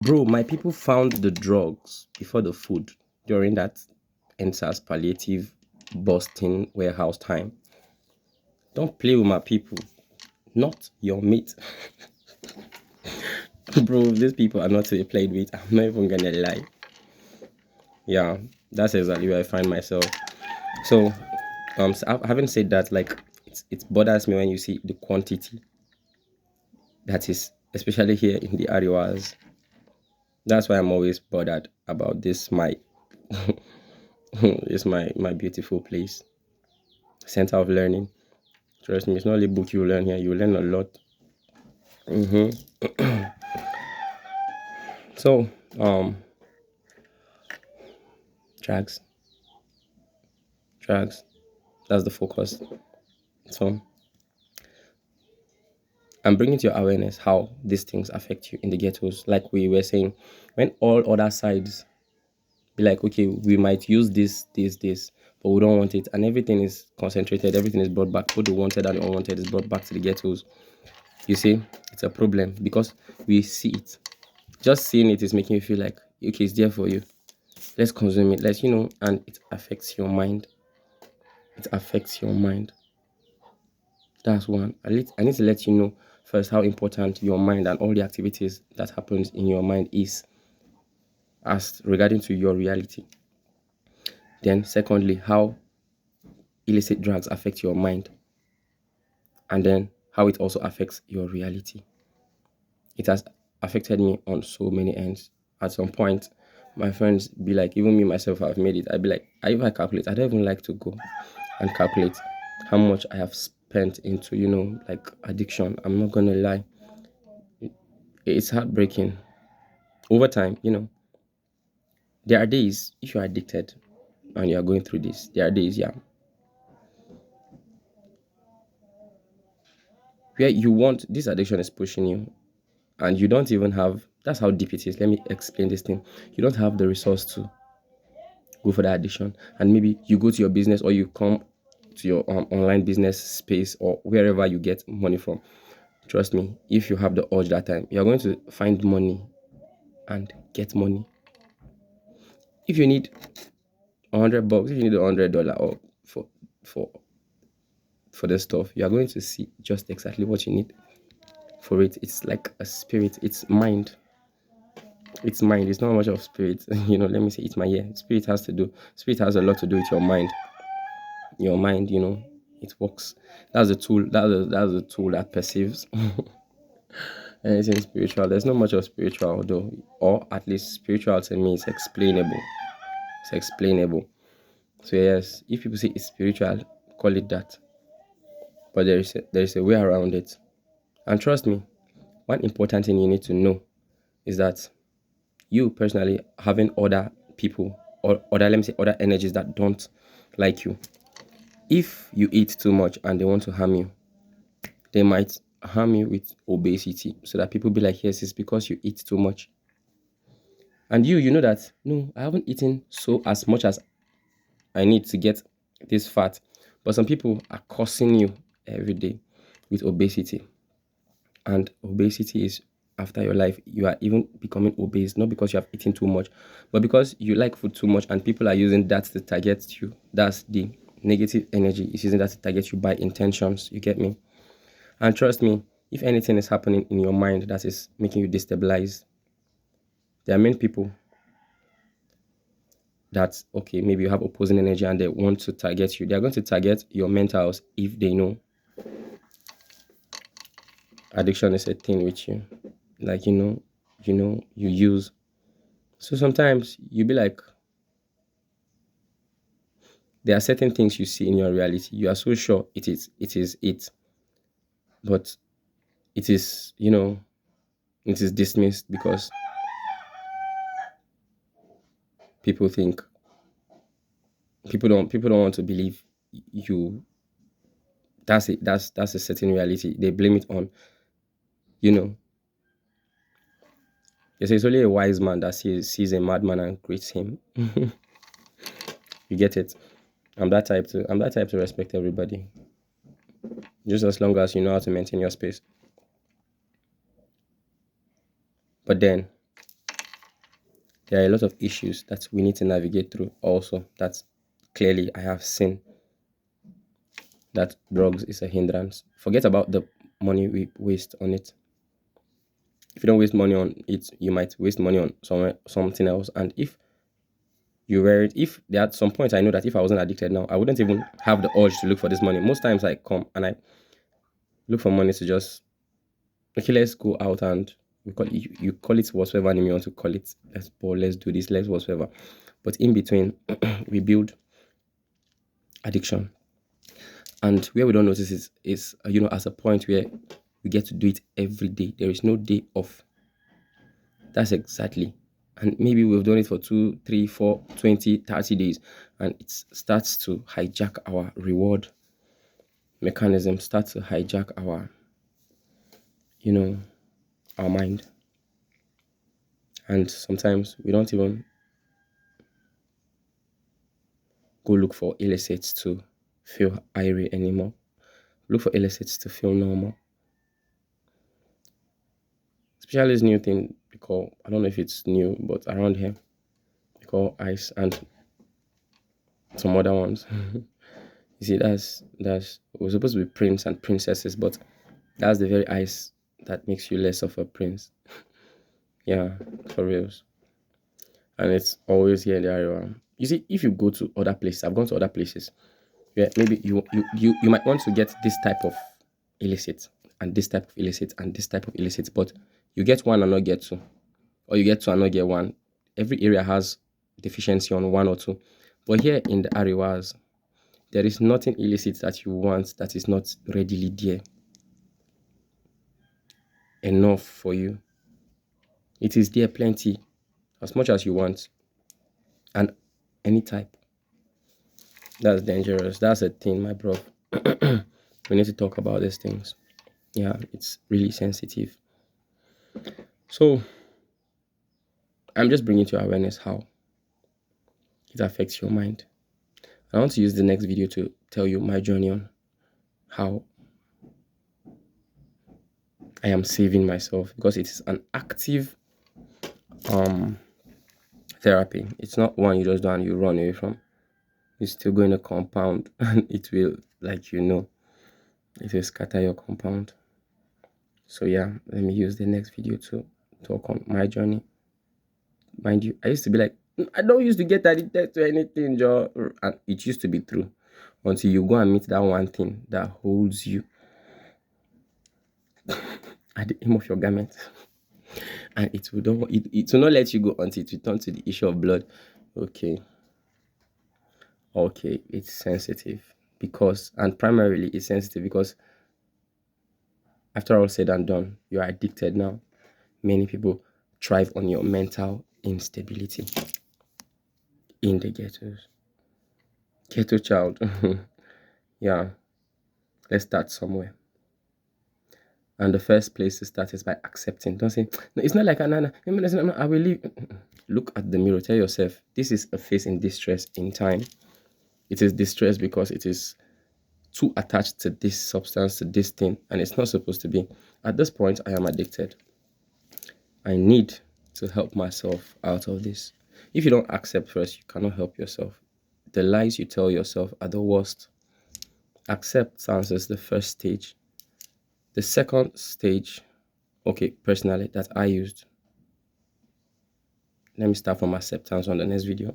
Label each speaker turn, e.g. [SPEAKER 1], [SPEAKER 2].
[SPEAKER 1] Bro, my people found the drugs before the food during that NSAS palliative busting warehouse time. Don't play with my people, not your mate. Bro, these people are not to be played with. I'm not even gonna lie. Yeah, that's exactly where I find myself. So, having said that, like, it bothers me when you see the quantity that is, especially here in the areas. That's why I'm always bothered about this. My, it's my beautiful place, center of learning. Trust me, it's not only book you learn here. You learn a lot. So, drugs, drugs. That's the focus. So, I'm bringing to your awareness how these things affect you in the ghettos. Like we were saying, when all other sides be like, okay, we might use this, but we don't want it, and everything is concentrated, everything is brought back. Both the wanted and the unwanted is brought back to the ghettos. You see, it's a problem because we see it. Just seeing it is making you feel like, okay, it's there for you. Let's consume it. Let's, and it affects your mind. It affects your mind. That's one. I need to let you know first how important your mind and all the activities that happens in your mind is as regarding to your reality. Then secondly, how illicit drugs affect your mind, and then how it also affects your reality. It has affected me on so many ends. At some point, my friends be like, even me myself, I've made it. I'd be like, if I calculate, I don't even like to go and calculate how much I have spent into, like addiction. I'm not gonna lie. It's heartbreaking. Over time, there are days, if you are addicted and you are going through this, there are days, yeah, where you want, this addiction is pushing you and you don't even have, that's how deep it is. Let me explain this thing. You don't have the resource to go for that addiction, and maybe you go to your business or you come to your online business space or wherever you get money from. Trust me, if you have the urge that time, you're going to find money and get money. If you need $100, if you need $100 or for for the stuff, you are going to see just exactly what you need for it. It's like a spirit. It's mind. It's mind. It's not much of spirit. Let me say it's my Spirit has to do. Spirit has a lot to do with your mind. Your mind, it works. That's the tool. That's the tool that perceives anything spiritual. There's not much of spiritual though, or at least spiritual to me is explainable. It's explainable. So yes, if people say it's spiritual, call it that. But there is a way around it. And trust me, one important thing you need to know is that you personally having other people or other, let me say, other energies that don't like you. If you eat too much and they want to harm you, they might harm you with obesity, so that people be like, yes, it's because you eat too much. And you know that, no, I haven't eaten so as much as I need to get this fat. But some people are cursing you every day with obesity. And obesity is after your life. You are even becoming obese, not because you have eaten too much, but because you like food too much and people are using that to target you. That's the negative energy. Is using that to target you by intentions. You get me? And trust me, if anything is happening in your mind that is making you destabilized, there are many people that, okay, maybe you have opposing energy and they want to target you. They're going to target your mentals if they know addiction is a thing with you. Like, you use. So sometimes you be like, there are certain things you see in your reality. You are so sure it is, but it is dismissed because people think people don't want to believe you. That's it. That's a certain reality. They blame it on, you know. They say it's only a wise man that sees a madman and greets him. You get it? I'm that type to respect everybody. Just as long as you know how to maintain your space. But then There are a lot of issues that we need to navigate through also, that clearly I have seen that drugs is a hindrance. Forget about the money we waste on it. If you don't waste money on it, you might waste money on something else. And if there at some point I know that if I wasn't addicted now, I wouldn't even have the urge to look for this money. Most times I come and I look for money to just, okay, let's go out and we call it, you call it whatever name you want to call it. Let's ball, let's do this, let's whatever. But in between, we build addiction. And where we don't notice is as a point where we get to do it every day. There is no day off. That's exactly. And maybe we've done it for 2, 3, 4, 20, 30 days. And it starts to hijack our reward mechanism, starts to hijack our mind. And sometimes we don't even go look for illicits to feel irate anymore. Look for illicits to feel normal. Especially this new thing we call, I don't know if it's new, but around here, we call ice and some other ones. You see, that's we're supposed to be prince and princesses, but that's the very ice that makes you less of a prince. Yeah, for reals. And it's always here in the area. You see, if you go to other places, I've gone to other places where maybe you might want to get this type of illicit and this type of illicit and this type of illicit, but you get one and not get two, or you get two and not get one. Every area has deficiency on one or two, but here in the areas, there is nothing illicit that you want that is not readily there enough for you. It is there plenty, as much as you want, and any type. That's dangerous. That's a thing, my bro. We need to talk about these things. Yeah, it's really sensitive. So I'm just bringing to awareness how it affects your mind. I want to use the next video to tell you my journey on how I am saving myself, because it is an active therapy. It's not one you just do and you run away from. You still go in a compound and it will, it will scatter your compound. So yeah, let me use the next video to talk on my journey. Mind you, I used to be like, I don't used to get addicted to anything, Joe. And it used to be true until you go and meet that one thing that holds you at the hem of your garment. And it will not let you go until it returns to the issue of blood. Okay, it's sensitive and primarily it's sensitive because after all said and done, you are addicted now. Many people thrive on your mental instability in the ghettos. Ghetto child. Yeah, let's start somewhere. And the first place to start is by accepting. Don't say, no, it's not like Anana. I will leave. Look at the mirror. Tell yourself, this is a face in distress in time. It is distress because it is too attached to this substance, to this thing, and it's not supposed to be. At this point, I am addicted. I need to help myself out of this. If you don't accept first, you cannot help yourself. The lies you tell yourself are the worst. Acceptance is the first stage. The second stage, personally, that I used. Let me start from acceptance on the next video.